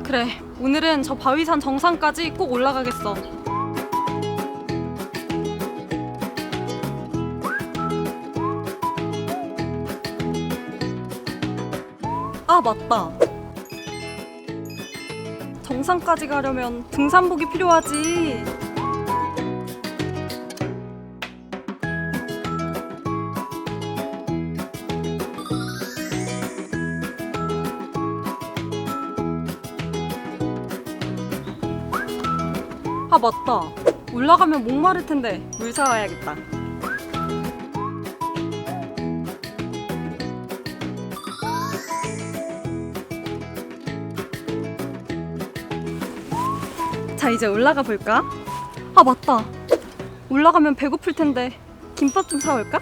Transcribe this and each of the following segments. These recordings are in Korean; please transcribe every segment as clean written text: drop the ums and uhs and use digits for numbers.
그래, 오늘은 저 바위산 정상까지 꼭 올라가겠어. 아, 맞다. 정상까지 가려면 등산복이 필요하지. 아, 맞다. 올라가면 목마를 텐데 물 사와야겠다. 자, 이제 올라가 볼까? 아, 맞다. 올라가면 배고플 텐데 김밥 좀 사올까?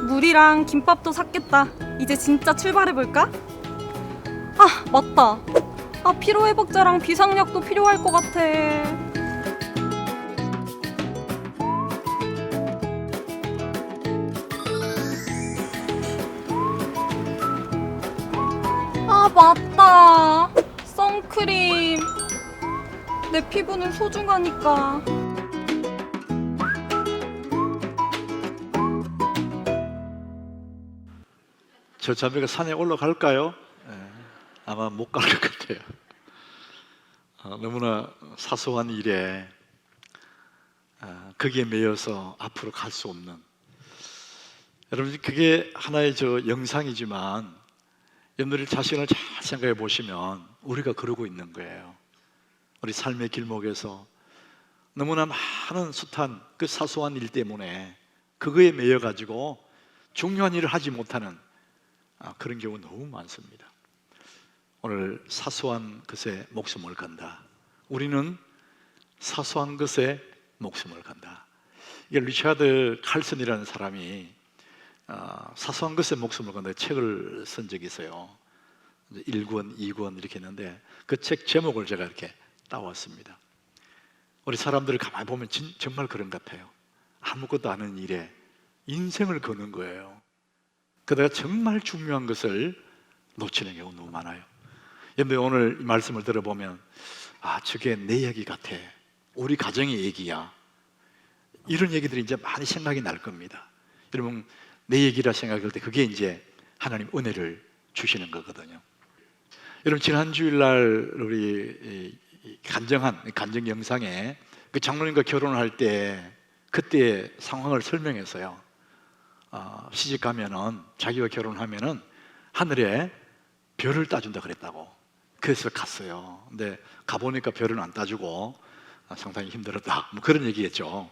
물이랑 김밥도 샀겠다. 이제 진짜 출발해 볼까? 아, 맞다. 아, 피로회복제랑 비상약도 필요할 것 같아. 아, 맞다. 선크림. 내 피부는 소중하니까. 저 자매가 산에 올라갈까요? 아마 못 갈 것 같아요. 너무나 사소한 일에 거기에 매여서 앞으로 갈 수 없는, 여러분, 그게 하나의 영상이지만 여러분들 자신을 잘 생각해 보시면 우리가 그러고 있는 거예요. 우리 삶의 길목에서 너무나 많은 숱한 그 사소한 일 때문에 그거에 매여 가지고 중요한 일을 하지 못하는 그런 경우 너무 많습니다. 오늘 사소한 것에 목숨을 건다. 우리는 사소한 것에 목숨을 건다. 이게 리차드 칼슨이라는 사람이 사소한 것에 목숨을 건다 책을 쓴 적이 있어요. 1권, 2권 이렇게 했는데 그 책 제목을 제가 이렇게 따왔습니다. 우리 사람들을 가만히 보면 정말 그런 것 같아요. 아무것도 아닌 일에 인생을 거는 거예요. 그러다가 정말 중요한 것을 놓치는 경우 너무 많아요. 그런데 오늘 이 말씀을 들어보면 저게 내 얘기 같아, 우리 가정의 얘기야, 이런 얘기들이 이제 많이 생각이 날 겁니다. 여러분, 내 얘기라 생각할 때 그게 이제 하나님 은혜를 주시는 거거든요. 여러분, 지난 주일날 우리 간정 영상에 그 장로님과 결혼할 때 그때 상황을 설명했어요. 시집 가면은, 자기와 결혼하면은 하늘에 별을 따준다 그랬다고. 그래서 갔어요. 근데 가보니까 별은 안 따주고 상당히 힘들었다, 뭐 그런 얘기했죠.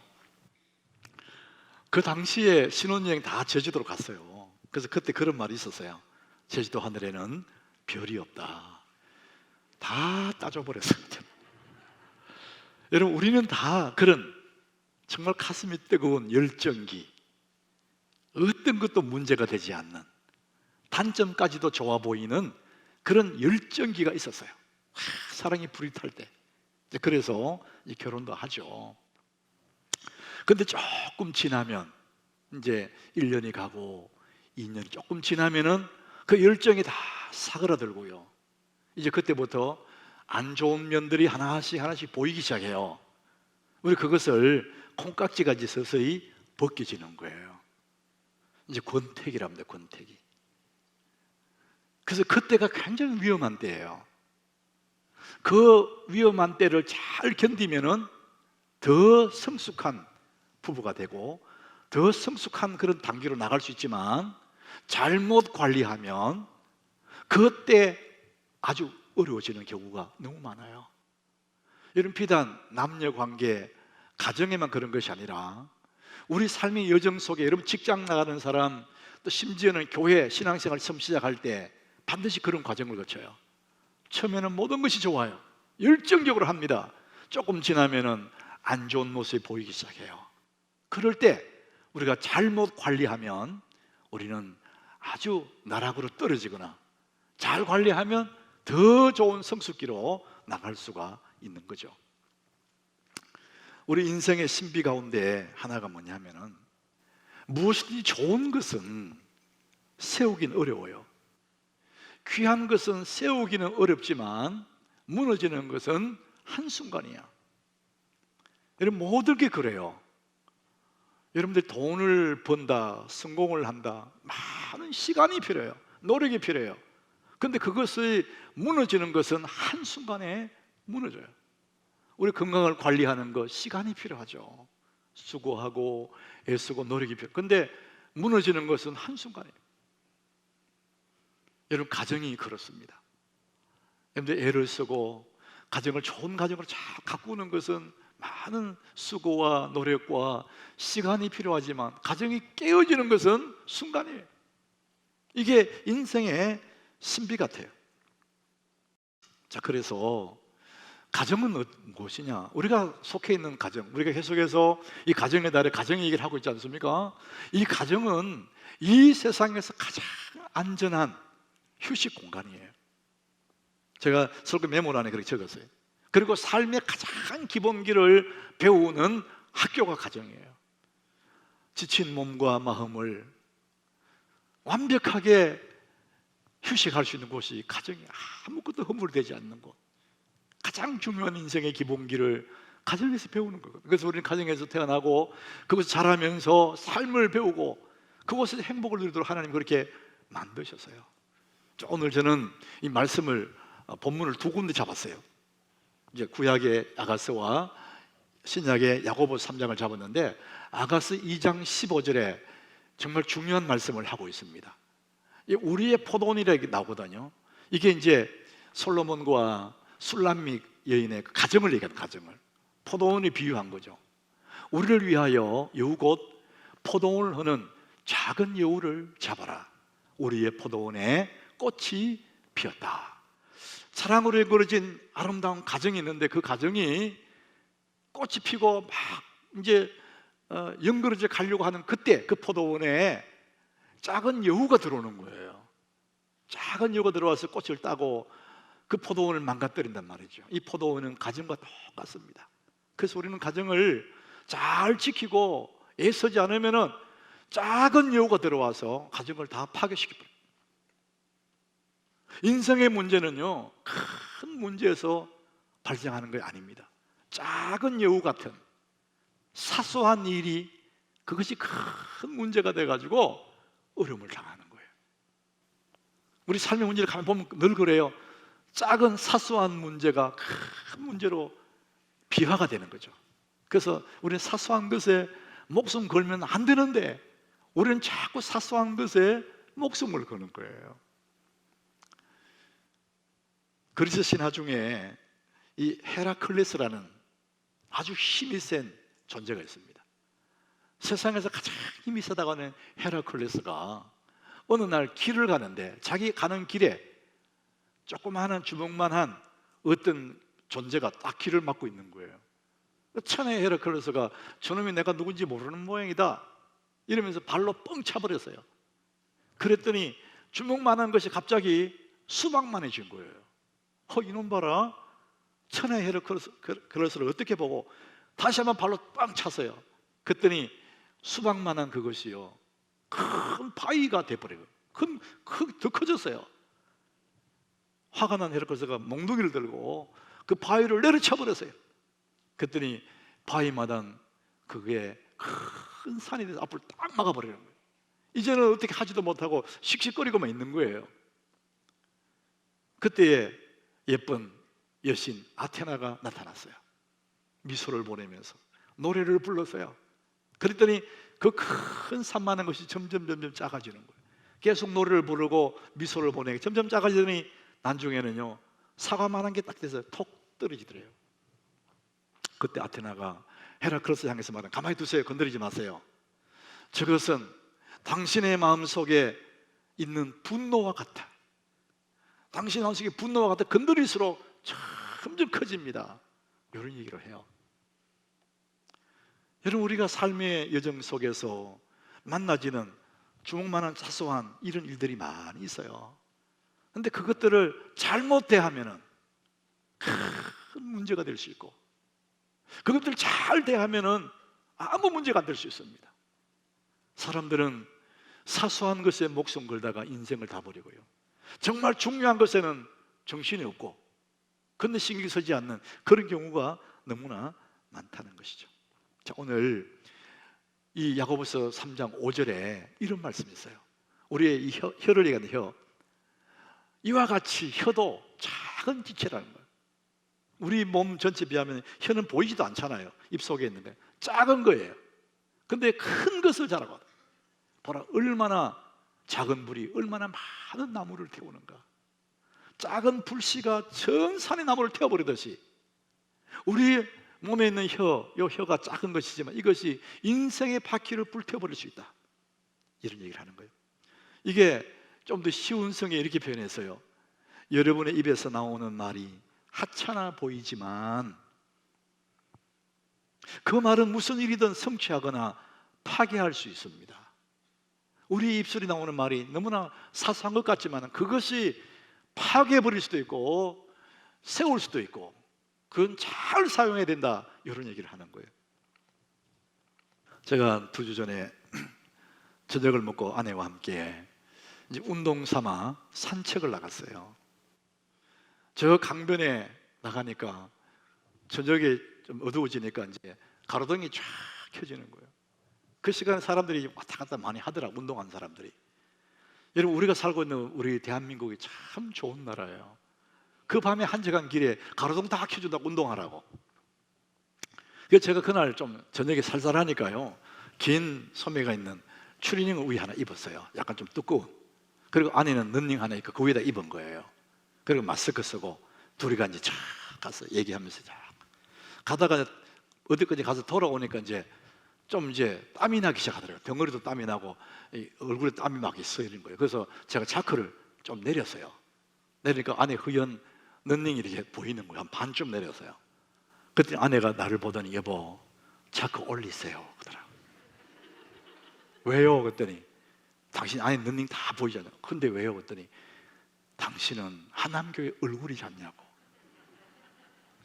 그 당시에 신혼여행 다 제주도로 갔어요. 그래서 그때 그런 말이 있었어요. 제주도 하늘에는 별이 없다. 다 따져버렸어요. 여러분, 우리는 다 그런 정말 가슴이 뜨거운 열정기, 어떤 것도 문제가 되지 않는, 단점까지도 좋아 보이는 그런 열정기가 있었어요. 사랑이 불이 탈 때. 그래서 이 결혼도 하죠. 근데 조금 지나면, 이제 1년이 가고 2년이 조금 지나면은 그 열정이 다 사그라들고요. 이제 그때부터 안 좋은 면들이 하나씩 보이기 시작해요. 우리 그것을 콩깍지가 서서히 벗겨지는 거예요. 이제 권태기랍니다, 권태기. 그래서 그때가 굉장히 위험한 때예요. 그 위험한 때를 잘 견디면은 더 성숙한 부부가 되고 더 성숙한 그런 단계로 나갈 수 있지만, 잘못 관리하면 그때 아주 어려워지는 경우가 너무 많아요. 여러분, 비단 남녀 관계, 가정에만 그런 것이 아니라 우리 삶의 여정 속에, 여러분 직장 나가는 사람, 또 심지어는 교회 신앙생활 처음 시작할 때 반드시 그런 과정을 거쳐요. 처음에는 모든 것이 좋아요. 열정적으로 합니다. 조금 지나면은 안 좋은 모습이 보이기 시작해요. 그럴 때 우리가 잘못 관리하면 우리는 아주 나락으로 떨어지거나, 잘 관리하면 더 좋은 성숙기로 나갈 수가 있는 거죠. 우리 인생의 신비 가운데 하나가 뭐냐면은, 무엇이든지 좋은 것은 세우긴 어려워요. 귀한 것은 세우기는 어렵지만 무너지는 것은 한순간이야. 여러분, 모든 게 그래요. 여러분들 돈을 번다, 성공을 한다, 많은 시간이 필요해요. 노력이 필요해요. 근데 그것이 무너지는 것은 한순간에 무너져요. 우리 건강을 관리하는 거 시간이 필요하죠. 수고하고 애쓰고 노력이 필요해요. 근데 무너지는 것은 한순간이에요. 여러분, 가정이 그렇습니다. 여러분들 애를 쓰고 가정을, 좋은 가정을 잘 가꾸는 것은 많은 수고와 노력과 시간이 필요하지만 가정이 깨어지는 것은 순간이에요. 이게 인생의 신비 같아요. 자, 그래서 가정은 무엇이냐? 우리가 속해 있는 가정, 우리가 계속해서 이 가정의 달에 가정 얘기를 하고 있지 않습니까? 이 가정은 이 세상에서 가장 안전한 휴식 공간이에요. 제가 설교 메모란에 그렇게 적었어요. 그리고 삶의 가장 기본기를 배우는 학교가 가정이에요. 지친 몸과 마음을 완벽하게 휴식할 수 있는 곳이 가정이에요. 아무것도 허물되지 않는 곳. 가장 중요한 인생의 기본기를 가정에서 배우는 거거든요. 그래서 우리는 가정에서 태어나고 그곳에서 자라면서 삶을 배우고 그곳에서 행복을 누리도록 하나님 그렇게 만드셨어요. 오늘 저는 이 말씀을, 본문을 두 군데 잡았어요. 이제 구약의 아가스와 신약의 야고보서 3장을 잡았는데, 아가스 2장 15절에 정말 중요한 말씀을 하고 있습니다. 우리의 포도원이라고 나오거든요. 이게 이제 솔로몬과 술람미 여인의 가정을 얘기하는, 가정을 포도원이 비유한 거죠. 우리를 위하여 여우 곧 포도원을 하는 작은 여우를 잡아라. 우리의 포도원에 꽃이 피었다. 사랑으로 이루어진 아름다운 가정이 있는데 그 가정이 꽃이 피고 막 이제 연그러져 가려고 하는 그때 그 포도원에 작은 여우가 들어오는 거예요. 작은 여우가 들어와서 꽃을 따고 그 포도원을 망가뜨린단 말이죠. 이 포도원은 가정과 똑같습니다. 그래서 우리는 가정을 잘 지키고 애쓰지 않으면 작은 여우가 들어와서 가정을 다 파괴시킵니다. 인생의 문제는요, 큰 문제에서 발생하는 게 아닙니다. 작은 여우 같은 사소한 일이 그것이 큰 문제가 돼가지고 어려움을 당하는 거예요. 우리 삶의 문제를 가만 보면 늘 그래요. 작은 사소한 문제가 큰 문제로 비화가 되는 거죠. 그래서 우리는 사소한 것에 목숨 걸면 안 되는데 우리는 자꾸 사소한 것에 목숨을 거는 거예요. 그리스 신화 중에 이 헤라클레스라는 아주 힘이 센 존재가 있습니다. 세상에서 가장 힘이 세다고 하는 헤라클레스가 어느 날 길을 가는데 자기 가는 길에 조그마한 주먹만한 어떤 존재가 딱 길을 막고 있는 거예요. 천하의 헤라클레스가 저놈이 내가 누군지 모르는 모양이다 이러면서 발로 뻥 차버렸어요. 그랬더니 주먹만한 것이 갑자기 수박만해진 거예요. 이놈 봐라, 천하의 헤라클레스를 어떻게 보고 다시 한번 발로 빵 찼어요. 그랬더니 수박만한 그것이요 큰 바위가 돼버려요. 더 커졌어요. 화가 난 헤라클레스가 몽둥이를 들고 그 바위를 내려쳐버렸어요. 그랬더니 바위마당 그게 큰 산이 돼서 앞을 딱 막아버리는 거예요. 이제는 어떻게 하지도 못하고 씩씩거리고만 있는 거예요. 그때에 예쁜 여신 아테나가 나타났어요. 미소를 보내면서 노래를 불렀어요. 그랬더니 그 큰 산만한 것이 점점 작아지는 거예요. 계속 노래를 부르고 미소를 보내고 점점 작아지더니 나중에는요 사과만한 게 딱 돼서 톡 떨어지더래요. 그때 아테나가 헤라클레스 향해서 말한, 가만히 두세요. 건드리지 마세요. 저것은 당신의 마음속에 있는 분노와 같아. 당신의 마음속에 분노와 같아. 건드릴수록 점점 커집니다. 이런 얘기를 해요. 여러분, 우리가 삶의 여정 속에서 만나지는 주먹만한 사소한 이런 일들이 많이 있어요. 그런데 그것들을 잘못 대하면 큰 문제가 될 수 있고, 그것들을 잘 대하면 아무 문제가 안 될 수 있습니다. 사람들은 사소한 것에 목숨 걸다가 인생을 다 버리고요. 정말 중요한 것에는 정신이 없고 근데 신경이 서지 않는 그런 경우가 너무나 많다는 것이죠. 자, 오늘 이 야고보서 3장 5절에 이런 말씀이 있어요. 우리의 이 혀를 얘기하는 혀, 이와 같이 혀도 작은 지체라는 거예요. 우리 몸 전체 비하면 혀는 보이지도 않잖아요. 입속에 있는 거예요. 작은 거예요. 근데 큰 것을 자라고, 보라 얼마나 작은 불이 얼마나 많은 나무를 태우는가. 작은 불씨가 전 산의 나무를 태워버리듯이 우리 몸에 있는 혀, 이 혀가 작은 것이지만 이것이 인생의 바퀴를 불태워버릴 수 있다, 이런 얘기를 하는 거예요. 이게 좀 더 쉬운 성에 이렇게 표현했어요. 여러분의 입에서 나오는 말이 하찮아 보이지만 그 말은 무슨 일이든 성취하거나 파괴할 수 있습니다. 우리 입술이 나오는 말이 너무나 사소한 것 같지만 그것이 파괴해버릴 수도 있고 세울 수도 있고 그건 잘 사용해야 된다, 이런 얘기를 하는 거예요. 제가 2주 전에 저녁을 먹고 아내와 함께 이제 운동 삼아 산책을 나갔어요. 저 강변에 나가니까 저녁에 좀 어두워지니까 이제 가로등이 쫙 켜지는 거예요. 그 시간에 사람들이 왔다 갔다 많이 하더라, 운동하는 사람들이. 여러분, 우리가 살고 있는 우리 대한민국이 참 좋은 나라예요. 그 밤에 한적한 길에 가로등 다 켜준다고 운동하라고. 그래서 제가 그날 좀 저녁에 살살하니까요, 긴 소매가 있는 추리닝을 위에 하나 입었어요. 약간 좀 두꺼운. 그리고 안에는 런닝 하나 입고 그 위에다 입은 거예요. 그리고 마스크 쓰고 둘이가 이제 쫙 가서 얘기하면서 쫙 가다가 어디까지 가서 돌아오니까 이제 좀 이제 땀이 나기 시작하더라고요. 덩어리도 땀이 나고 얼굴에 땀이 막 있어있는 거예요. 그래서 제가 자크를 좀 내렸어요. 내리니까 안에 허연 런닝이 이렇게 보이는 거예요. 한 반쯤 내렸어요. 그때 아내가 나를 보더니 여보, 자크 올리세요 그러더라고요. 왜요? 그랬더니 당신 안에 런닝 다 보이잖아요. 근데 왜요? 그랬더니 당신은 하남교회 얼굴이 작냐고.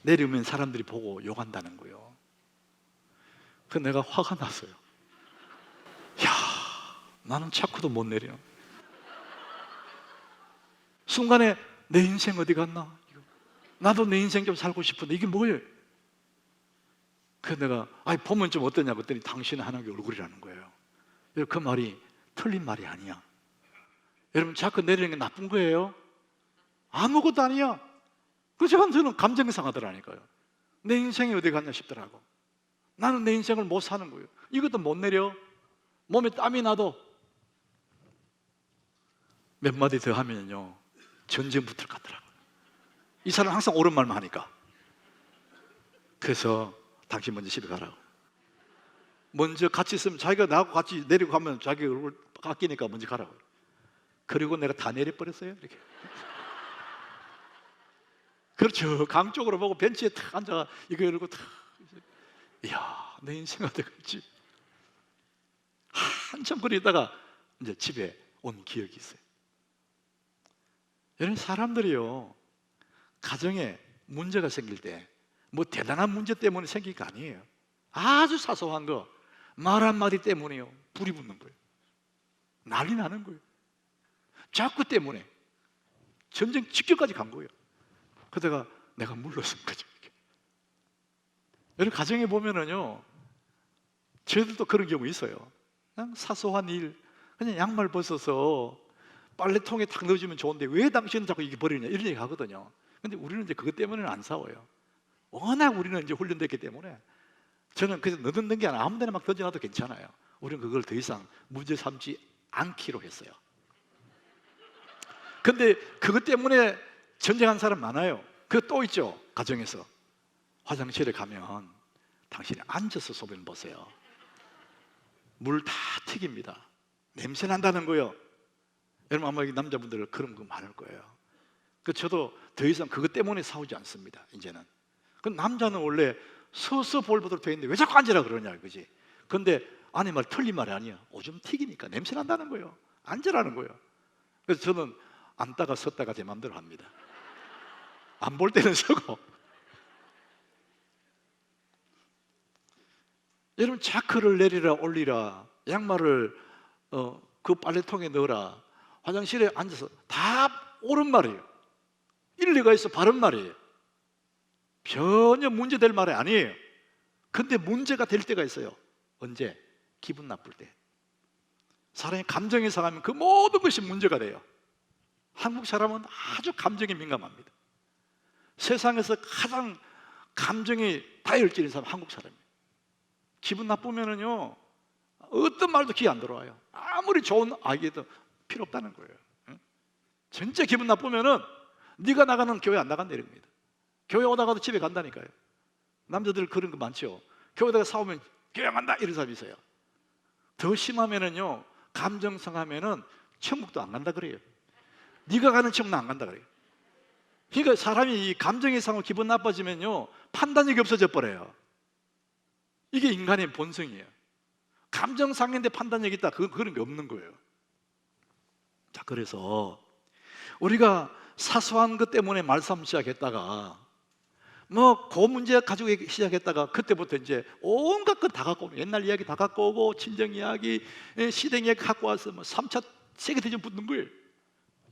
내리면 사람들이 보고 욕한다는 거예요. 그래서 내가 화가 났어요. 야, 나는 자크도 못 내려. 순간에 내 인생 어디 갔나? 나도 내 인생 좀 살고 싶은데 이게 뭐예요? 그래서 내가 보면 좀 어떠냐고 했더니 당신은 하나님의 얼굴이라는 거예요. 그 말이 틀린 말이 아니야. 여러분, 자꾸 내리는 게 나쁜 거예요? 아무것도 아니야. 그래서 저는 감정이 상하더라니까요. 내 인생이 어디 갔냐 싶더라고. 나는 내 인생을 못 사는 거예요. 이것도 못 내려. 몸에 땀이 나도. 몇 마디 더 하면요 전쟁 붙을 것 같더라고요. 이 사람 항상 옳은 말만 하니까. 그래서 당신 먼저 집에 가라고. 먼저 같이 있으면 자기가 나하고 같이 내리고 가면 자기 얼굴 깎이니까 먼저 가라고. 그리고 내가 다 내려버렸어요. 이렇게. 그렇죠. 강 쪽으로 보고 벤치에 탁 앉아 이거 이러고 탁. 이야, 내 인생 어떻게 했지? 한참 그러다가 이제 집에 온 기억이 있어요. 여러분, 사람들이요 가정에 문제가 생길 때 뭐 대단한 문제 때문에 생긴 게 아니에요. 아주 사소한 거 말 한마디 때문에요 불이 붙는 거예요. 난리 나는 거예요. 자꾸 때문에 전쟁 직결까지 간 거예요. 그러다가 내가 물러선 거죠. 여러분, 가정에 보면은요 저희들도 그런 경우 있어요. 그냥 사소한 일, 그냥 양말 벗어서 빨래통에 탁 넣어주면 좋은데 왜 당신은 자꾸 이게 버리냐, 이런 얘기 하거든요. 근데 우리는 이제 그것 때문에는 안 싸워요. 워낙 우리는 이제 훈련됐기 때문에. 저는 그래서 넣는 게 아니라 아무 데나 막 던져놔도 괜찮아요. 우리는 그걸 더 이상 문제 삼지 않기로 했어요. 근데 그것 때문에 전쟁한 사람 많아요. 그거 또 있죠. 가정에서 화장실에 가면 당신이 앉아서 소변 보세요. 물 다 튀깁니다. 냄새 난다는 거예요. 여러분, 아마 남자분들 그런 거 많을 거예요. 그 저도 더 이상 그것 때문에 싸우지 않습니다. 이제는. 그 남자는 원래 서서 볼 보도록 되어 있는데 왜 자꾸 앉으라 그러냐, 그지? 근데 아내 말 틀린 말이 아니야. 오줌 튀기니까 냄새 난다는 거예요. 앉으라는 거예요. 그래서 저는 앉다가 섰다가 제 마음대로 합니다. 안 볼 때는 서고. 여러분, 자크를 내리라 올리라, 양말을 그 빨래통에 넣어라. 화장실에 앉아서 다 옳은 말이에요. 일리가 있어 바른 말이에요. 전혀 문제될 말이 아니에요. 근데 문제가 될 때가 있어요. 언제? 기분 나쁠 때. 사람이 감정이 상하면 그 모든 것이 문제가 돼요. 한국 사람은 아주 감정에 민감합니다. 세상에서 가장 감정이 다혈질인 사람 한국 사람이에요. 기분 나쁘면은요 어떤 말도 귀에 안 들어와요. 아무리 좋은 아이디어도 필요 없다는 거예요. 진짜 기분 나쁘면은 네가 나가는 교회 안 나간다 이럽니다. 교회 오다가도 집에 간다니까요. 남자들 그런 거 많죠. 교회다가 싸우면 교회 안 간다 이런 사람이 있어요. 더 심하면은요 감정 상하면은 천국도 안 간다 그래요. 네가 가는 천국은 안 간다 그래요. 그러니까 사람이 이 감정이 상하고 기분 나빠지면요 판단력이 없어져 버려요. 이게 인간의 본성이에요. 감정 상했는데 판단력이 있다 그런 게 없는 거예요. 자, 그래서 우리가 사소한 것 때문에 말싸움 시작했다가 그 문제 가지고 시작했다가 그때부터 이제 온갖 것 다 갖고 오고 옛날 이야기 다 갖고 오고 친정 이야기, 시댁 이야기 갖고 와서 3차 세계대전 붙는 거예요.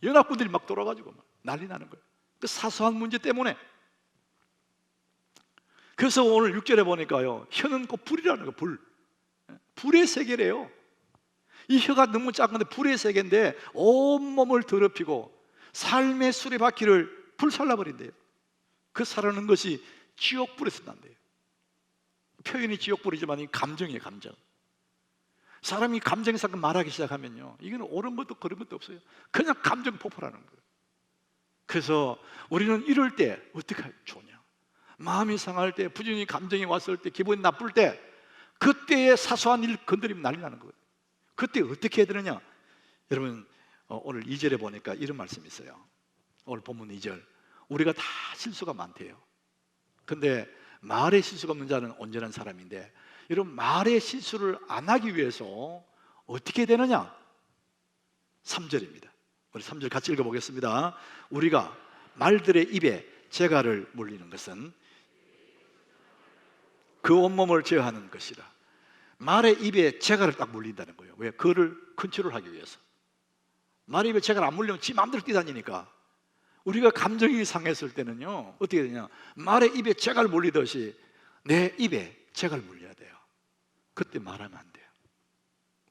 연합군들이 막 돌아가지고 막 난리 나는 거예요. 그 사소한 문제 때문에. 그래서 오늘 6절에 보니까요 혀는 꼭 불이라는 거예요. 불의 세계래요. 이 혀가 너무 작은데 불의 세계인데 온몸을 더럽히고 삶의 수레바퀴를 불살라버린대요. 그 살아는 것이 지옥불에서 난대요. 표현이 지옥불이지만 이 감정이에요. 감정. 사람이 감정이 상큼 말하기 시작하면요 이건 옳은 것도 그런 것도 없어요. 그냥 감정 폭발하는 거예요. 그래서 우리는 이럴 때 어떻게 하면 좋냐, 마음이 상할 때, 부정이 감정이 왔을 때, 기분이 나쁠 때 그때의 사소한 일 건드리면 난리 나는 거예요. 그때 어떻게 해야 되느냐? 여러분 오늘 2절에 보니까 이런 말씀이 있어요. 오늘 본문 2절 우리가 다 실수가 많대요. 근데 말에 실수가 없는 자는 온전한 사람인데 이런 말의 실수를 안 하기 위해서 어떻게 되느냐? 3절입니다. 우리 3절 같이 읽어보겠습니다. 우리가 말들의 입에 재갈을 물리는 것은 그 온몸을 제어하는 것이라. 말의 입에 재갈을 딱 물린다는 거예요. 왜? 그를 컨트롤하기 위해서. 말의 입에 재갈 안 물리면 지 마음대로 뛰다니니까. 우리가 감정이 상했을 때는요 어떻게 되냐, 말의 입에 재갈 물리듯이 내 입에 재갈 물려야 돼요. 그때 말하면 안 돼요.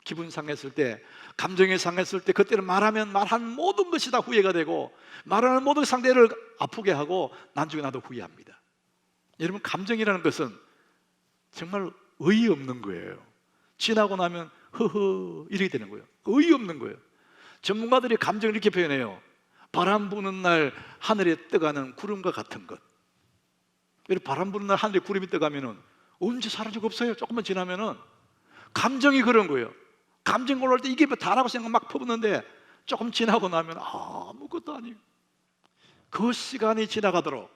기분 상했을 때, 감정이 상했을 때 그때는 말하면 말한 모든 것이 다 후회가 되고 말하는 모든 상대를 아프게 하고 나중에 나도 후회합니다. 여러분 감정이라는 것은 정말 어이없는 거예요. 지나고 나면 허허 이렇게 되는 거예요. 어이없는 거예요. 전문가들이 감정을 이렇게 표현해요. 바람 부는 날 하늘에 떠가는 구름과 같은 것. 바람 부는 날 하늘에 구름이 떠가면은 언제 사라지고 없어요. 조금만 지나면은. 감정이 그런 거예요. 감정 올라올 때 이게 뭐 다라고 생각 막 퍼붓는데 조금 지나고 나면 아무것도 아니에요. 그 시간이 지나가도록,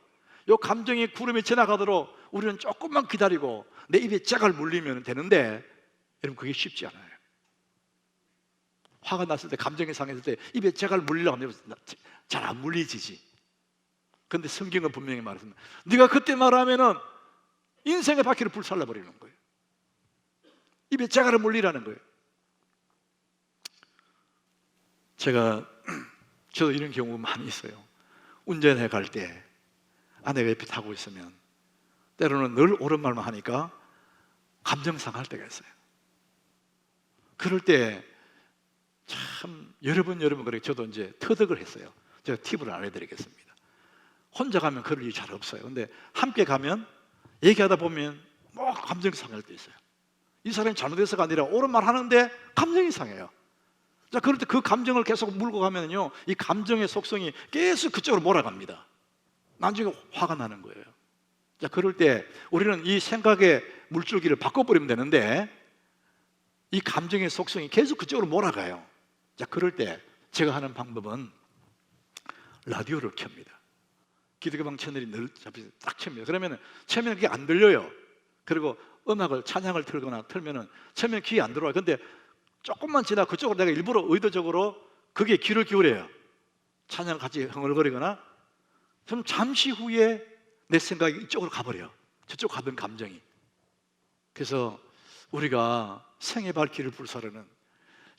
요 감정의 구름이 지나가도록 우리는 조금만 기다리고 내 입에 재갈 물리면 되는데 여러분 그게 쉽지 않아요. 화가 났을 때, 감정이 상했을 때 입에 재갈 물리려고 하면 잘 안 물리지지. 근데 성경은 분명히 말했습니다. 네가 그때 말하면은 인생의 바퀴를 불살라버리는 거예요. 입에 재갈을 물리라는 거예요. 저도 이런 경우 많이 있어요. 운전해 갈 때 아내가 옆에 타고 있으면 때로는 늘 옳은 말만 하니까 감정 상할 때가 있어요. 그럴 때 참 여러 번 그래 저도 이제 터득을 했어요. 제가 팁을 알려드리겠습니다. 혼자 가면 그럴 일이 잘 없어요. 근데 함께 가면 얘기하다 보면 감정이 상할 때 있어요. 이 사람이 잘못해서가 아니라 옳은 말 하는데 감정이 상해요. 자, 그럴 때 그 감정을 계속 물고 가면요 이 감정의 속성이 계속 그쪽으로 몰아갑니다. 나중에 화가 나는 거예요. 자, 그럴 때 우리는 이 생각의 물줄기를 바꿔버리면 되는데 이 감정의 속성이 계속 그쪽으로 몰아가요. 자, 그럴 때 제가 하는 방법은 라디오를 켭니다. 기독교방 채널이 늘 딱 켭니다. 그러면 처음에는 그게 안 들려요. 그리고 음악을 찬양을 틀거나 틀면은 처음에는 귀에 안 들어와요. 근데 조금만 지나 그쪽으로 내가 일부러 의도적으로 그게 귀를 기울여요. 찬양 같이 흥얼거리거나 그럼 잠시 후에 내 생각이 이쪽으로 가버려요. 저쪽 가던 감정이. 그래서 우리가 생의 발길을 불사르는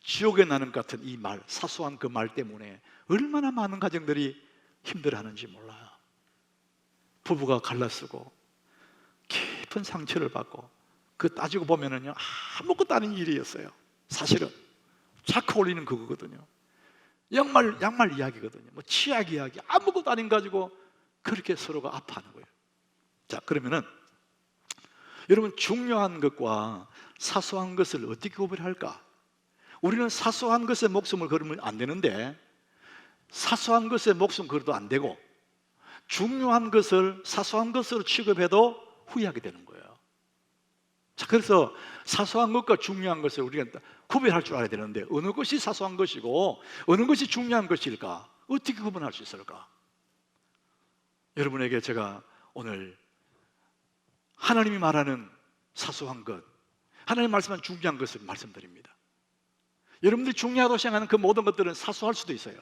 지옥의 나는 같은 이 말, 사소한 그 말 때문에 얼마나 많은 가정들이 힘들어하는지 몰라요. 부부가 갈라쓰고 깊은 상처를 받고, 그 따지고 보면은요 아무것도 아닌 일이었어요. 사실은 자꾸 올리는 그거거든요. 양말 이야기거든요. 뭐 치약 이야기, 아무것도 아닌 가지고 그렇게 서로가 아파하는 거예요. 자, 그러면은 여러분, 중요한 것과 사소한 것을 어떻게 구별할까? 우리는 사소한 것에 목숨을 걸으면 안 되는데, 사소한 것에 목숨 걸어도 안 되고, 중요한 것을 사소한 것으로 취급해도 후회하게 되는 거예요. 자, 그래서 사소한 것과 중요한 것을 우리가 구별할 줄 알아야 되는데, 어느 것이 사소한 것이고 어느 것이 중요한 것일까? 어떻게 구분할 수 있을까? 여러분에게 제가 오늘 하나님이 말하는 사소한 것, 하나님 말씀한 중요한 것을 말씀드립니다. 여러분들이 중요하다고 생각하는 그 모든 것들은 사소할 수도 있어요.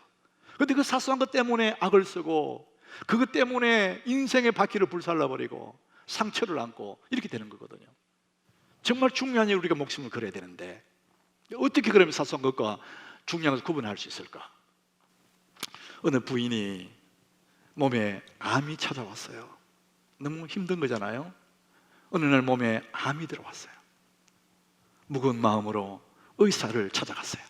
그런데 그 사소한 것 때문에 악을 쓰고, 그것 때문에 인생의 바퀴를 불살라버리고 상처를 안고 이렇게 되는 거거든요. 정말 중요한 일 우리가 목숨을 걸어야 되는데, 어떻게 그러면 사소한 것과 중요한 것을 구분할 수 있을까? 어느 부인이 몸에 암이 찾아왔어요. 너무 힘든 거잖아요. 어느 날 몸에 암이 들어왔어요. 무거운 마음으로 의사를 찾아갔어요.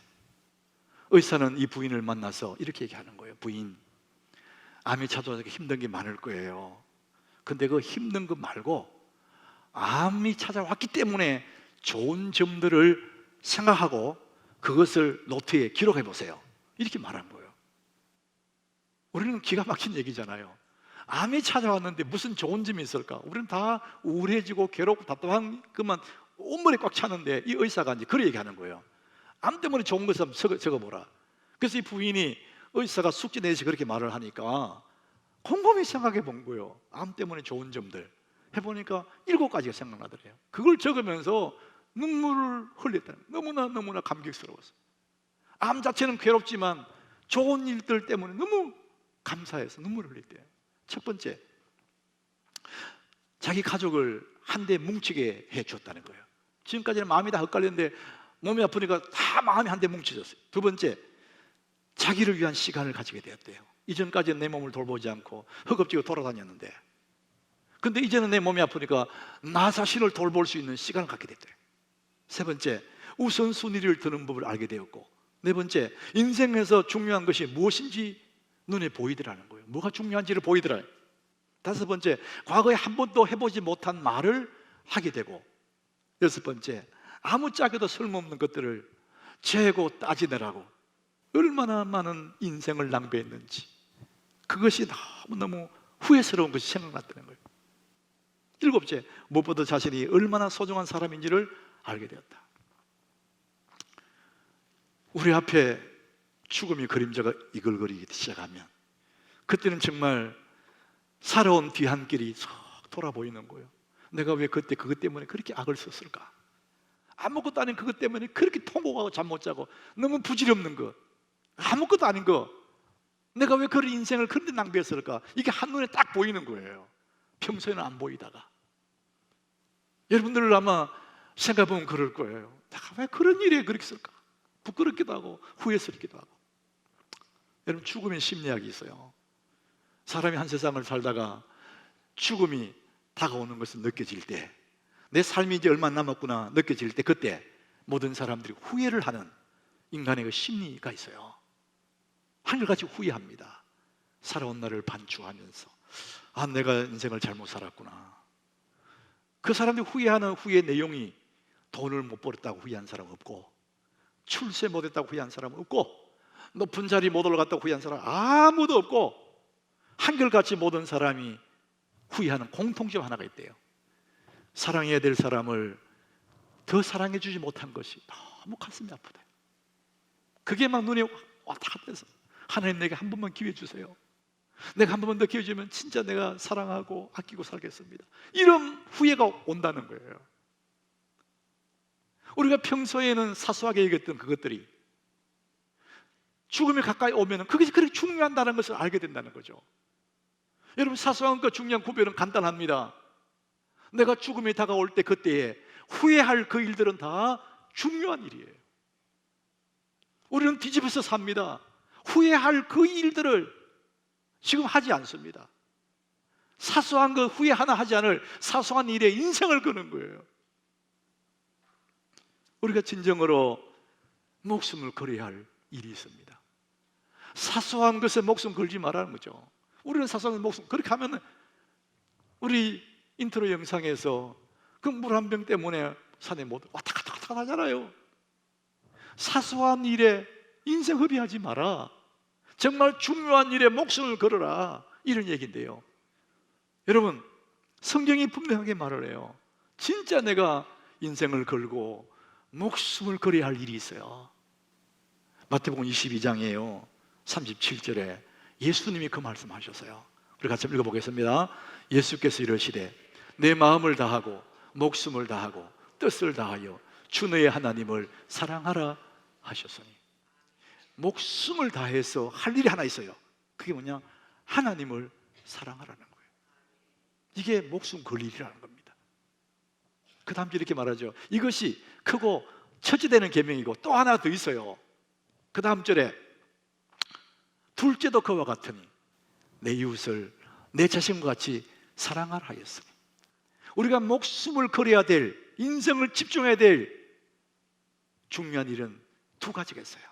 의사는 이 부인을 만나서 이렇게 얘기하는 거예요. 부인, 암이 찾아와서 힘든 게 많을 거예요. 근데 그 힘든 거 말고 암이 찾아왔기 때문에 좋은 점들을 생각하고 그것을 노트에 기록해 보세요. 이렇게 말한 거예요. 우리는 기가 막힌 얘기잖아요. 암이 찾아왔는데 무슨 좋은 점이 있을까? 우리는 다 우울해지고 괴롭고 답답한 것만 온몸에 꽉 차는데, 이 의사가 이제 그런 얘기하는 거예요. 암 때문에 좋은 것을 한번 적어보라. 그래서 이 부인이 의사가 숙제 내서 그렇게 말을 하니까 곰곰이 생각해 본 거예요. 암 때문에 좋은 점들 해보니까 7가지가 생각나더래요. 그걸 적으면서 눈물을 흘렸다는 거예요. 너무나 감격스러웠어요. 암 자체는 괴롭지만 좋은 일들 때문에 너무 감사해서 눈물을 흘렸대요. 첫 번째, 자기 가족을 한데 뭉치게 해줬다는 거예요. 지금까지는 마음이 다 헛갈렸는데 몸이 아프니까 다 마음이 한데 뭉쳐졌어요. 두 번째, 자기를 위한 시간을 가지게 되었대요. 이전까지는 내 몸을 돌보지 않고 허겁지겁 돌아다녔는데, 근데 이제는 내 몸이 아프니까 나 자신을 돌볼 수 있는 시간을 갖게 됐대요. 세 번째, 우선순위를 두는 법을 알게 되었고, 네 번째, 인생에서 중요한 것이 무엇인지 눈에 보이더라는 거예요. 뭐가 중요한지를 보이더라요. 다섯 번째, 과거에 한 번도 해보지 못한 말을 하게 되고, 여섯 번째, 아무짝에도 쓸모없는 것들을 재고 따지느라고 얼마나 많은 인생을 낭비했는지, 그것이 너무너무 후회스러운 것이 생각났다는 거예요. 일곱째, 무엇보다 자신이 얼마나 소중한 사람인지를 알게 되었다. 우리 앞에 죽음의 그림자가 이글거리기 시작하면, 그때는 정말 살아온 뒤안길이 쏙 돌아 보이는 거예요. 내가 왜 그때 그것 때문에 그렇게 악을 썼을까? 아무것도 아닌 그것 때문에 그렇게 통곡하고 잠 못 자고 너무 부질없는 것, 아무것도 아닌 거, 내가 왜 그런 인생을 그런데 낭비했을까? 이게 한눈에 딱 보이는 거예요. 평소에는 안 보이다가. 여러분들 아마 생각해보면 그럴 거예요. 내가 왜 그런 일에 그렇게 쓸까? 부끄럽기도 하고 후회스럽기도 하고. 여러분, 죽음의 심리학이 있어요. 사람이 한 세상을 살다가 죽음이 다가오는 것을 느껴질 때, 내 삶이 이제 얼마 남았구나 느껴질 때, 그때 모든 사람들이 후회를 하는 인간의 그 심리가 있어요. 한결같이 후회합니다. 살아온 날을 반추하면서 내가 인생을 잘못 살았구나. 그 사람들이 후회하는 후회 내용이 돈을 못 벌었다고 후회한 사람 없고, 출세 못했다고 후회한 사람 없고, 높은 자리 못 올라갔다고 후회한 사람 아무도 없고, 한결같이 모든 사람이 후회하는 공통점 하나가 있대요. 사랑해야 될 사람을 더 사랑해 주지 못한 것이 너무 가슴이 아프다. 그게 막 눈에 왔다 갔다 해서, 하나님 내게 한 번만 기회 주세요. 내가 한 번만 더 기회 주면 진짜 내가 사랑하고 아끼고 살겠습니다. 이런 후회가 온다는 거예요. 우리가 평소에는 사소하게 얘기했던 그것들이 죽음에 가까이 오면 그것이 그렇게 중요한다는 것을 알게 된다는 거죠. 여러분, 사소한 것 중요한 구별은 간단합니다. 내가 죽음이 다가올 때, 그때에 후회할 그 일들은 다 중요한 일이에요. 우리는 뒤집어서 삽니다. 후회할 그 일들을 지금 하지 않습니다. 사소한 거 후회 하나 하지 않을 사소한 일에 인생을 거는 거예요. 우리가 진정으로 목숨을 걸어야 할 일이 있습니다. 사소한 것에 목숨 걸지 말라는 거죠. 우리는 사소한 목숨, 그렇게 하면 우리 인트로 영상에서 그 물 한 병 때문에 산에 못 왔다 갔다 하잖아요. 사소한 일에 인생 허비하지 마라. 정말 중요한 일에 목숨을 걸어라. 이런 얘기인데요. 여러분, 성경이 분명하게 말을 해요. 진짜 내가 인생을 걸고 목숨을 걸어야 할 일이 있어요. 마태복음 22장이에요. 37절에 예수님이 그 말씀하셨어요. 우리 같이 읽어보겠습니다. 예수께서 이르시되 내 마음을 다하고 목숨을 다하고 뜻을 다하여 주 너의 하나님을 사랑하라 하셨으니, 목숨을 다해서 할 일이 하나 있어요. 그게 뭐냐? 하나님을 사랑하라는 거예요. 이게 목숨 걸 일이라는 겁니다. 그 다음 주 이렇게 말하죠. 이것이 크고 첫째되는 계명이고 또 하나 더 있어요. 그 다음 절에 둘째도 그와 같으니 내 이웃을 내 자신과 같이 사랑하라 하였으니, 우리가 목숨을 걸어야 될, 인생을 집중해야 될 중요한 일은 두 가지가 있어요.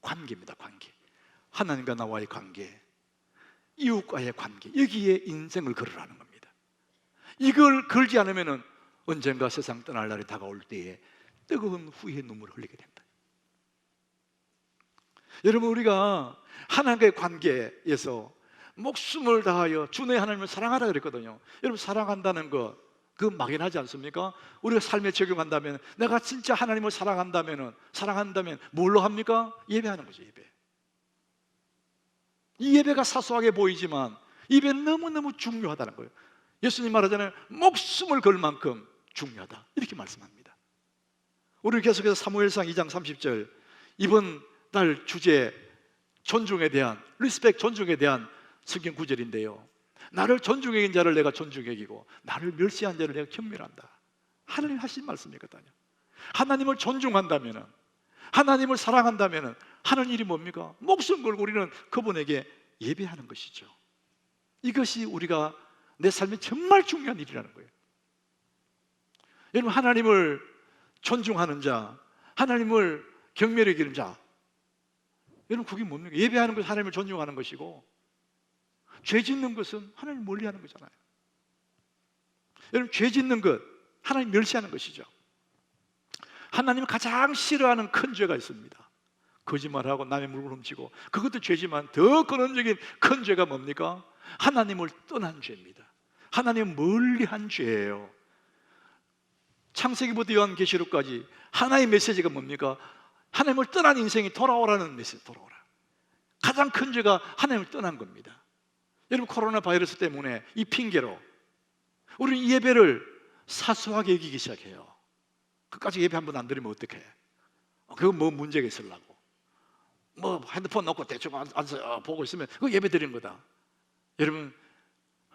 관계입니다. 관계. 하나님과 나와의 관계, 이웃과의 관계, 여기에 인생을 걸으라는 겁니다. 이걸 걸지 않으면 언젠가 세상 떠날 날이 다가올 때에 뜨거운 후회의 눈물을 흘리게 된다. 여러분, 우리가 하나님과의 관계에서 목숨을 다하여 주 너의 하나님을 사랑하라 그랬거든요. 여러분, 사랑한다는 거 그거 막연하지 않습니까? 우리가 삶에 적용한다면, 내가 진짜 하나님을 사랑한다면 뭘로 합니까? 예배하는 거죠. 예배. 이 예배가 사소하게 보이지만 예배는 너무너무 중요하다는 거예요. 예수님 말하잖아요. 목숨을 걸 만큼 중요하다, 이렇게 말씀합니다. 우리 계속해서 사무엘상 2장 30절, 이번 달 주제 존중에 대한, 리스펙, 존중에 대한 성경 구절인데요. 나를 존중해 준 자를 내가 존중해 기고 나를 멸시한 자를 내가 경멸한다. 하나님 하신 말씀이거든요. 하나님을 존중한다면, 하나님을 사랑한다면 하는 일이 뭡니까? 목숨 걸고 우리는 그분에게 예배하는 것이죠. 이것이 우리가 내 삶에 정말 중요한 일이라는 거예요. 여러분, 하나님을 존중하는 자, 하나님을 경멸해 기는 자, 여러분, 그게 뭡니까? 예배하는 것은 하나님을 존중하는 것이고, 죄 짓는 것은 하나님 멀리하는 거잖아요. 여러분, 죄 짓는 것 하나님 멸시하는 것이죠. 하나님이 가장 싫어하는 큰 죄가 있습니다. 거짓말하고 남의 물건 훔치고, 그것도 죄지만 더 근원적인 큰 죄가 뭡니까? 하나님을 떠난 죄입니다. 하나님 멀리한 죄예요. 창세기부터 요한계시록까지 하나의 메시지가 뭡니까? 하나님을 떠난 인생이 돌아오라는 메시지. 돌아오라. 가장 큰 죄가 하나님을 떠난 겁니다. 여러분, 코로나 바이러스 때문에 이 핑계로 우리는 이 예배를 사소하게 여기기 시작해요. 끝까지 예배 한 번 안 드리면 어떡해? 그거 뭐 문제가 있으려고, 뭐 핸드폰 놓고 대충 앉아서 보고 있으면 그거 예배 드리는 거다. 여러분,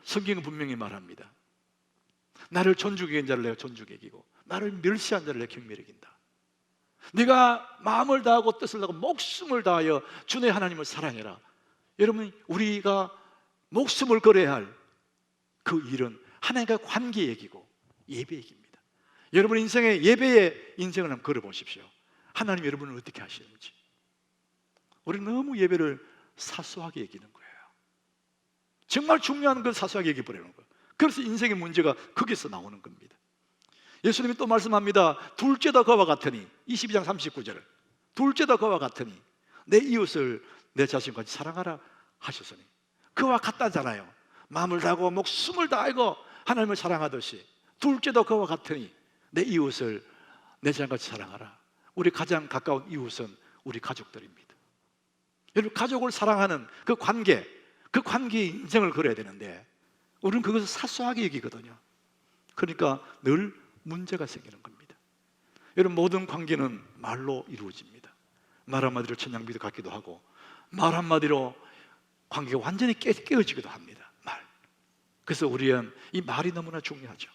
성경은 분명히 말합니다. 나를 존중해 준 자를 내가 존중해 기고 나를 멸시한 자를 내가 경멸해 긴다. 네가 마음을 다하고 뜻을 다하고 목숨을 다하여 주 내 하나님을 사랑해라. 여러분, 우리가 목숨을 걸어야 할 그 일은 하나님과 관계 얘기고 예배 얘기입니다. 여러분 인생의 예배의 인생을 한번 걸어보십시오. 하나님 여러분을 어떻게 하시는지. 우리는 너무 예배를 사소하게 여기는 거예요. 정말 중요한 걸 사소하게 여기버리는 거예요. 그래서 인생의 문제가 거기서 나오는 겁니다. 예수님이 또 말씀합니다. 둘째도 그와 같으니, 22장 39절, 둘째도 그와 같으니 내 이웃을 내 자신과 같이 사랑하라 하셨으니, 그와 같다잖아요. 마음을 다하고 목숨을 다하고 하나님을 사랑하듯이 둘째도 그와 같으니 내 이웃을 내 자신같이 사랑하라. 우리 가장 가까운 이웃은 우리 가족들입니다. 여러분, 가족을 사랑하는 그 관계에 인생을 걸어야 되는데 우리는 그것을 사소하게 여기거든요. 그러니까 늘 문제가 생기는 겁니다. 여러분, 모든 관계는 말로 이루어집니다. 말 한마디로 천냥비도 같기도 하고, 말 한마디로 관계가 완전히 깨어지기도 합니다. 말. 그래서 우리는 이 말이 너무나 중요하죠.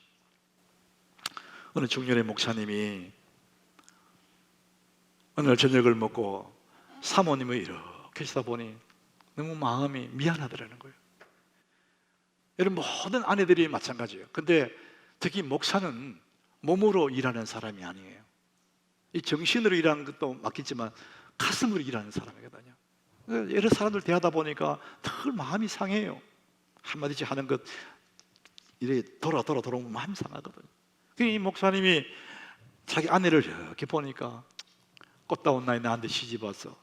어느 중년의 목사님이 어느 날 저녁을 먹고 사모님을 이렇게 하시다 보니 너무 마음이 미안하더라는 거예요. 여러분, 모든 아내들이 마찬가지예요. 근데 특히 목사는 몸으로 일하는 사람이 아니에요. 이 정신으로 일하는 것도 맞겠지만 가슴으로 일하는 사람이거든요. 여러 사람들 대하다 보니까 늘 마음이 상해요. 한마디씩 하는 것 이렇게 돌아오면 마음이 상하거든요. 이 목사님이 자기 아내를 이렇게 보니까 꽃다운 나이 나한테 시집 와서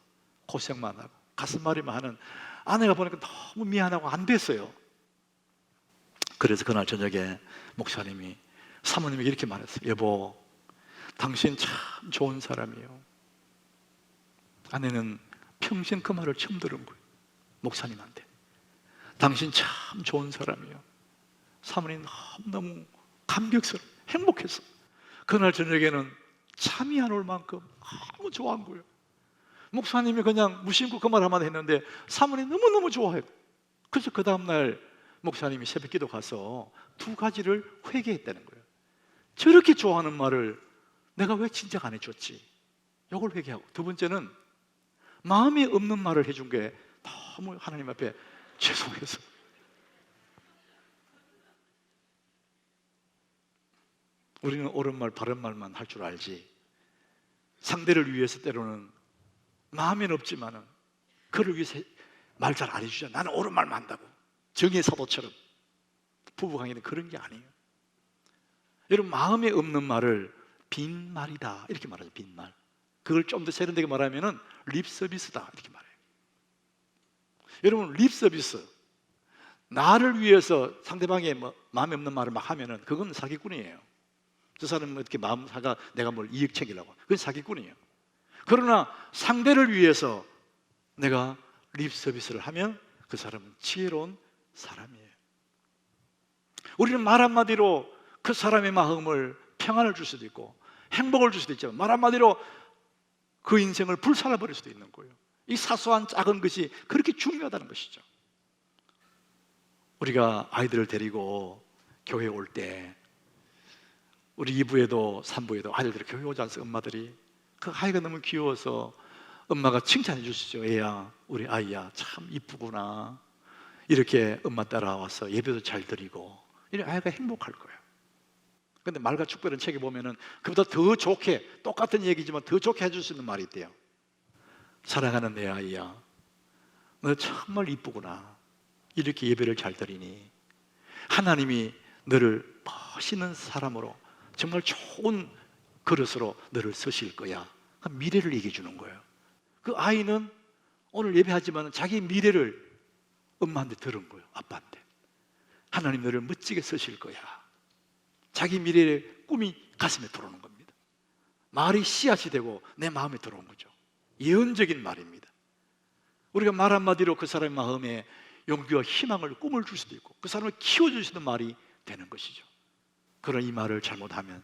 고생만 하고 가슴앓이만 하는 아내가 보니까 너무 미안하고 안 됐어요. 그래서 그날 저녁에 목사님이 사모님에게 이렇게 말했어요. 여보, 당신 참 좋은 사람이에요. 아내는 평생 그 말을 처음 들은 거예요. 목사님한테. 당신 참 좋은 사람이에요. 사모님 너무 감격스러워 행복했어. 그날 저녁에는 잠이 안 올 만큼 너무 좋아한 거예요. 목사님이 그냥 무심코 그 말 한마디 했는데 사모님 너무너무 좋아해요. 그래서 그 다음날 목사님이 새벽기도 가서 두 가지를 회개했다는 거예요. 저렇게 좋아하는 말을 내가 왜 진작 안 해줬지? 이걸 회개하고, 두 번째는 마음에 없는 말을 해준 게 너무 하나님 앞에 죄송해서. 우리는 옳은 말 바른 말만 할 줄 알지, 상대를 위해서 때로는 마음에는 없지만은 그를 위해서 말 잘 안 해주잖아. 나는 옳은 말만 한다고. 정의 사도처럼. 부부관계는 그런 게 아니에요. 여러분, 마음에 없는 말을 빈말이다 이렇게 말하죠. 빈말. 그걸 좀 더 세련되게 말하면은 립서비스다 이렇게 말해요. 여러분, 립서비스, 나를 위해서 상대방의 마음에 없는 말을 막 하면은 그건 사기꾼이에요. 저 사람은 어떻게 마음사가 내가 뭘 이익 챙기려고, 그건 사기꾼이에요. 그러나 상대를 위해서 내가 립서비스를 하면 그 사람은 지혜로운 사람이에요. 우리는 말 한마디로 그 사람의 마음을 평안을 줄 수도 있고 행복을 줄 수도 있지만 말 한마디로 그 인생을 불살라버릴 수도 있는 거예요. 이 사소한 작은 것이 그렇게 중요하다는 것이죠. 우리가 아이들을 데리고 교회에 올 때, 우리 2부에도 3부에도 아이들이 교회 오지 않습니까? 엄마들이 그 아이가 너무 귀여워서 엄마가 칭찬해 주시죠. 애야, 우리 아이야 참 이쁘구나, 이렇게 엄마 따라와서 예배도 잘 드리고, 이 아이가 행복할 거예요. 근데 말과 축별은 책에 보면은 그보다 더 좋게, 똑같은 얘기지만 더 좋게 해줄 수 있는 말이 있대요. 사랑하는 내 아이야, 너 정말 이쁘구나, 이렇게 예배를 잘 드리니 하나님이 너를 멋있는 사람으로, 정말 좋은 그릇으로 너를 쓰실 거야. 미래를 얘기해 주는 거예요. 그 아이는 오늘 예배하지만 자기 미래를 엄마한테 들은 거예요. 아빠한테. 하나님 너를 멋지게 쓰실 거야. 자기 미래의 꿈이 가슴에 들어오는 겁니다. 말이 씨앗이 되고 내 마음에 들어온 거죠. 예언적인 말입니다. 우리가 말 한마디로 그 사람의 마음에 용기와 희망을, 꿈을 줄 수도 있고 그 사람을 키워주시는 말이 되는 것이죠. 그런 이 말을 잘못하면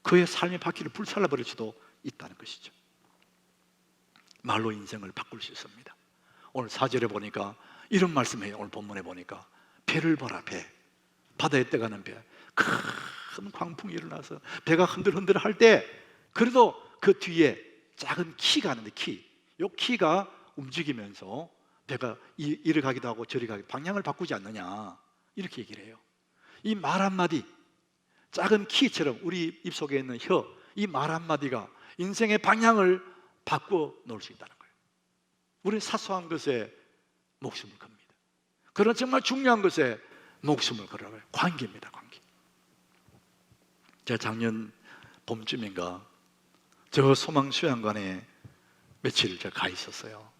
그의 삶의 바퀴를 불살라버릴 수도 있다는 것이죠. 말로 인생을 바꿀 수 있습니다. 오늘 4절에 보니까 이런 말씀이에요. 오늘 본문에 보니까 배를 보라, 배. 바다에 떠가는 배. 큰 광풍이 일어나서 배가 흔들흔들 할 때 그래도 그 뒤에 작은 키가 하는데, 이 키가 움직이면서 배가 이리 가기도 하고 저리 가기도, 방향을 바꾸지 않느냐, 이렇게 얘기를 해요. 이 말 한마디, 작은 키처럼 우리 입속에 있는 혀, 이 말 한마디가 인생의 방향을 바꿔 놓을 수 있다는 거예요. 우리는 사소한 것에 목숨을 겁니다. 그러나 정말 중요한 것에 목숨을 걸어요. 관계입니다, 관계. 제가 작년 봄쯤인가 저 소망수양관에 며칠 제가 가 있었어요.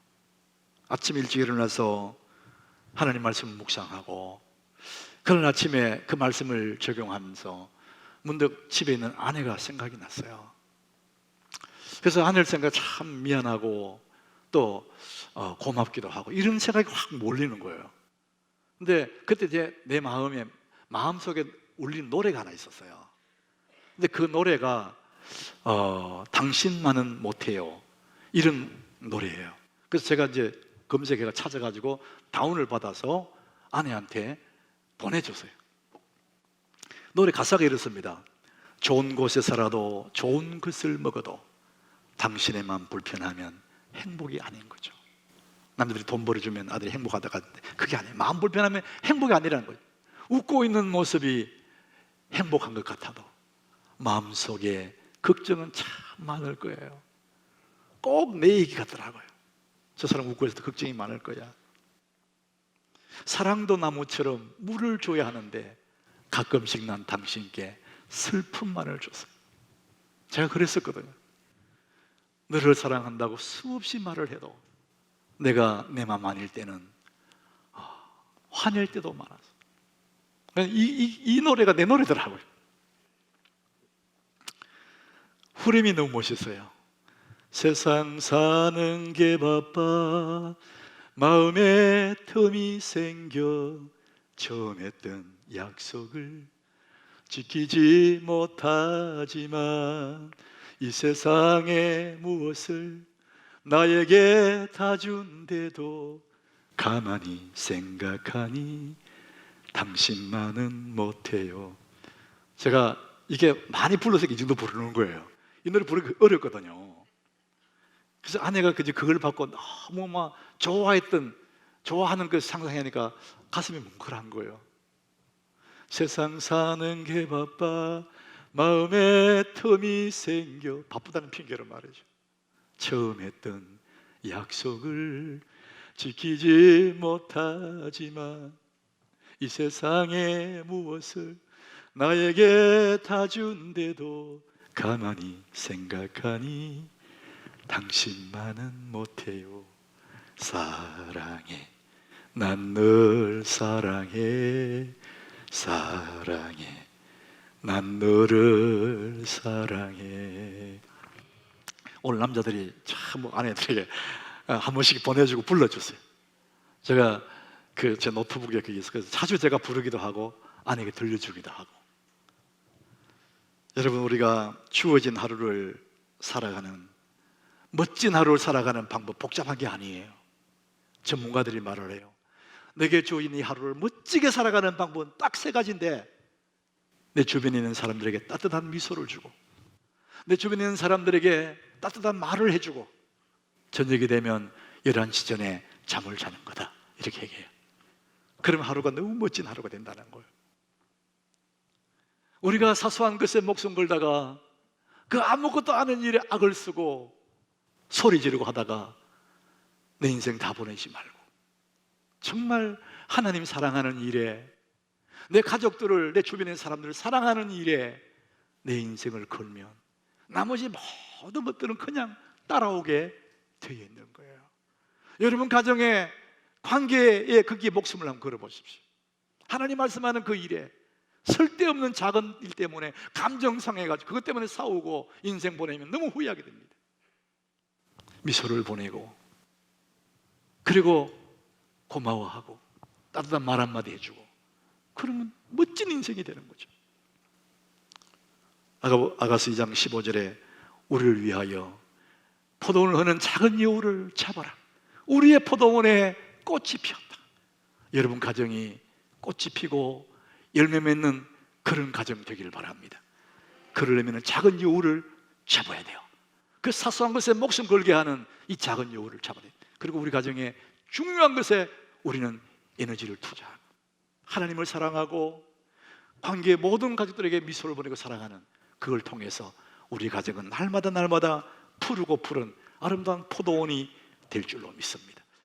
아침 일찍 일어나서 하나님 말씀을 묵상하고, 그런 아침에 그 말씀을 적용하면서 문득 집에 있는 아내가 생각이 났어요. 그래서 아내를 생각 참 미안하고 또 고맙기도 하고 이런 생각이 확 몰리는 거예요. 근데 그때 내 마음속에 울리는 노래가 하나 있었어요. 근데 그 노래가 당신만은 못해요, 이런 노래예요. 그래서 제가 이제 검색해가 찾아가지고 다운을 받아서 아내한테 보내줬어요. 노래 가사가 이렇습니다. 좋은 곳에 살아도 좋은 것을 먹어도 당신의 마음 불편하면 행복이 아닌 거죠. 남들이 돈 벌어주면 아들이 행복하다가 그게 아니에요. 마음 불편하면 행복이 아니라는 거예요. 웃고 있는 모습이 행복한 것 같아도 마음속에 걱정은 참 많을 거예요. 꼭 내 얘기 같더라고요. 저 사람 웃고 있어도 걱정이 많을 거야. 사랑도 나무처럼 물을 줘야 하는데 가끔씩 난 당신께 슬픔만을 줬어요. 제가 그랬었거든요. 너를 사랑한다고 수없이 말을 해도 내가 내 맘 아닐 때는 화낼 때도 많았어. 이 노래가 내 노래더라고요. 후렴이 너무 멋있어요. 세상 사는 게 바빠 마음에 틈이 생겨 처음 했던 약속을 지키지 못하지만 이 세상에 무엇을 나에게 다 준대도 가만히 생각하니 당신만은 못해요. 제가 이게 많이 불러서 이 정도 부르는 거예요. 이 노래 부르기 어렵거든요. 그래서 아내가 그걸 받고 너무 막 좋아하는 걸 상상하니까 가슴이 뭉클한 거예요. 세상 사는 게 바빠 마음에 틈이 생겨. 바쁘다는 핑계로 말이죠. 처음 했던 약속을 지키지 못하지만 이 세상에 무엇을 나에게 다 준대도 가만히 생각하니 당신만은 못해요. 사랑해 난 널 사랑해 사랑해 난 너를 사랑해. 오늘 남자들이 참 아내들에게 한 번씩 보내주고 불러주세요. 제가 제 노트북에 그게 있어서 자주 제가 부르기도 하고 아내에게 들려주기도 하고. 여러분, 우리가 주어진 하루를 살아가는 멋진 하루를 살아가는 방법 복잡한 게 아니에요. 전문가들이 말을 해요. 내게 주어진 이 하루를 멋지게 살아가는 방법은 딱 3가지인데 내 주변에 있는 사람들에게 따뜻한 미소를 주고 내 주변에 있는 사람들에게 따뜻한 말을 해주고 저녁이 되면 11시 전에 잠을 자는 거다, 이렇게 얘기해요. 그러면 하루가 너무 멋진 하루가 된다는 거예요. 우리가 사소한 것에 목숨 걸다가 그 아무것도 아는 일에 악을 쓰고 소리 지르고 하다가 내 인생 다 보내지 말고 정말 하나님 사랑하는 일에, 내 가족들을, 내 주변의 사람들을 사랑하는 일에 내 인생을 걸면 나머지 모든 것들은 그냥 따라오게 되어 있는 거예요. 여러분 가정의 관계에 거기에 목숨을 한번 걸어보십시오. 하나님 말씀하는 그 일에 쓸데없는 작은 일 때문에 감정 상해가지고 그것 때문에 싸우고 인생 보내면 너무 후회하게 됩니다. 미소를 보내고 그리고 고마워하고 따뜻한 말 한마디 해주고 그러면 멋진 인생이 되는 거죠. 아가서 2장 15절에 우리를 위하여 포도원을 허는 작은 여우를 잡아라. 우리의 포도원에 꽃이 피었다. 여러분 가정이 꽃이 피고 열매 맺는 그런 가정 되기를 바랍니다. 그러려면 작은 여우를 잡아야 돼요. 그 사소한 것에 목숨 걸게 하는 이 작은 여우를 잡아야 돼요. 그리고 우리 가정에 중요한 것에 우리는 에너지를 투자하고 하나님을 사랑하고 관계의 모든 가족들에게 미소를 보내고 사랑하는 그걸 통해서 우리 가정은 날마다 푸르고 푸른 아름다운 포도원이 될 줄로 믿습니다.